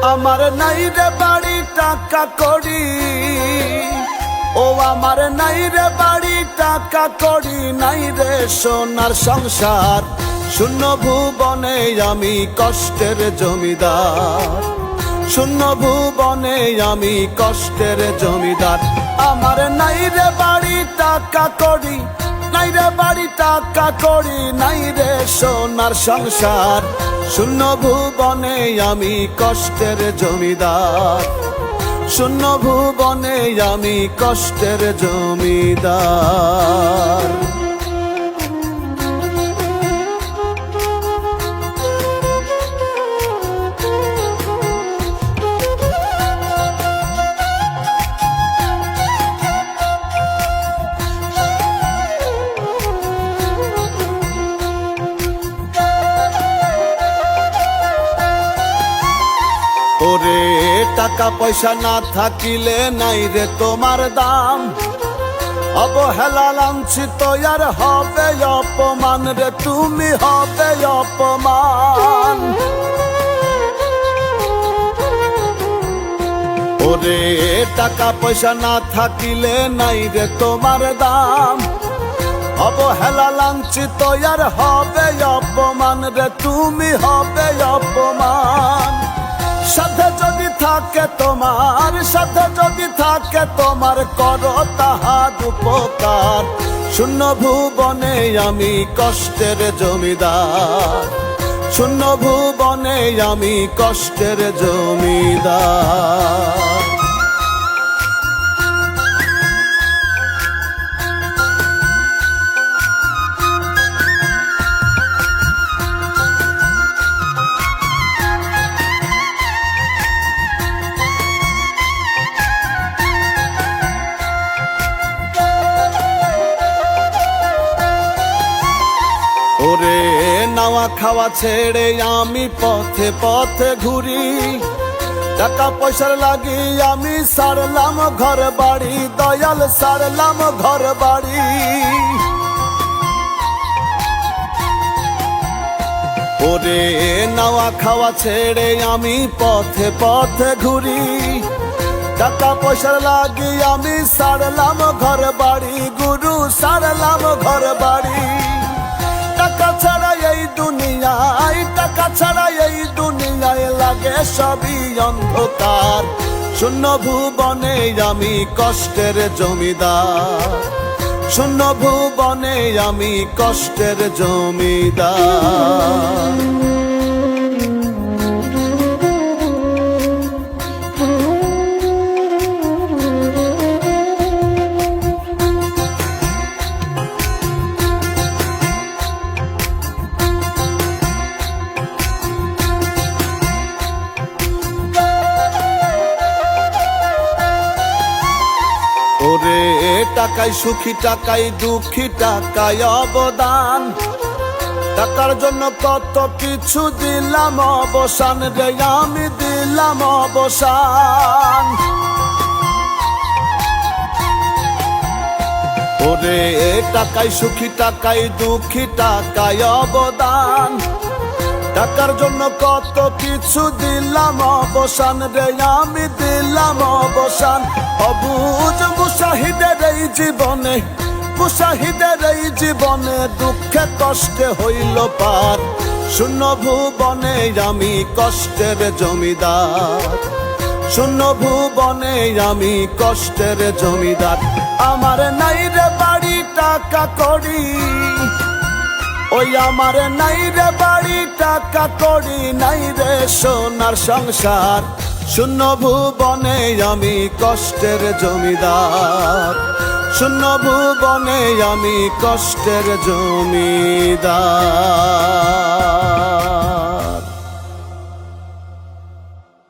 আমার নাই রে বাড়ি টাকা কড়ি, ও আমার নাই রে বাড়ি টাকা কড়ি, নাই রে সোনার সংসার, শূন্য ভুবনে আমি কষ্টের জমিদার, শূন্য ভুবনে আমি কষ্টের জমিদার। আমার নাই রে বাড়ি টাকা কড়ি, নাই রে বাড়ি টাকা কড়ি, নাই রে সোনার সংসার, শূন্য ভুবনে আমি কষ্টের জমিদার, শূন্য ভুবনে আমি কষ্টের জমিদার। ওরে টাকা পয়সা না থাকিলে নাই রে তোমার দাম, অবহেলা লাঞ্ছিত আর হবে অপমান রে, তুমি হবে অপমান। ওরে টাকা পয়সা না থাকিলে নাই রে তোমার দাম, অবহেলা লাঞ্ছিত আর হবে অপমান রে, তুমি হবে অপমান। সাথে যদি থাকে তোমার, সাথে যদি থাকে তোমার, করো তাহার উপকার, শূন্য ভুবনে আমি কষ্টের জমিদার, শূন্য ভুবনে আমি কষ্টের জমিদার। ওরে নাওয়া খাওয়া ছেড়ে আমি পথে পথে ঘুরি, টাকা পয়সার লাগি আমি সারলাম ঘর বাড়ি, দয়াল সারলাম ঘর বাড়ি। ওরে নাওয়া খাওয়া ছেড়ে আমি পথে পথে ঘুরি, টাকা পয়সার লাগি আমি সারলাম ঘর বাড়ি, গুরু সারলাম ঘর বাড়ি। টাকা ছাড়া এই দুনিয়ায়, টাকা ছাড়া এই দুনিয়ায় লাগে সবই অন্ধকার, শূন্য ভুবনে আমি কষ্টের জমিদার, শূন্য ভুবনে আমি কষ্টের জমিদার। ওরে টাকায় সুখী, টাকায় দুঃখী, টাকায় অবদান, টাকার জন্য কত কিছু দিলাম অবসান রে, আমি দিলাম অবসান। ওরে টাকায় সুখী, টাকায় দুঃখী, টাকায় অবদান, টাকার জন্য কত কিছু দিলাম অবসান রে, আমি দিলাম অবসান। অবুঝ মুশাহিদের এই জীবনে, মুশাহিদের এই জীবনে, দুঃখে কষ্টে হইল পার, শূন্য ভুবনে আমি কষ্টের জমিদার, শূন্য ভুবনে আমি কষ্টের জমিদার। আমার নাই রে বাড়ি টাকা কড়ি, ওই আমার নাই রে বাড়ি টাকা কড়ি, নাই রে সোনার সংসার, শূন্য ভুবনে আমি কষ্টের জমিদার, শূন্য ভুবনে আমি কষ্টের জমিদার।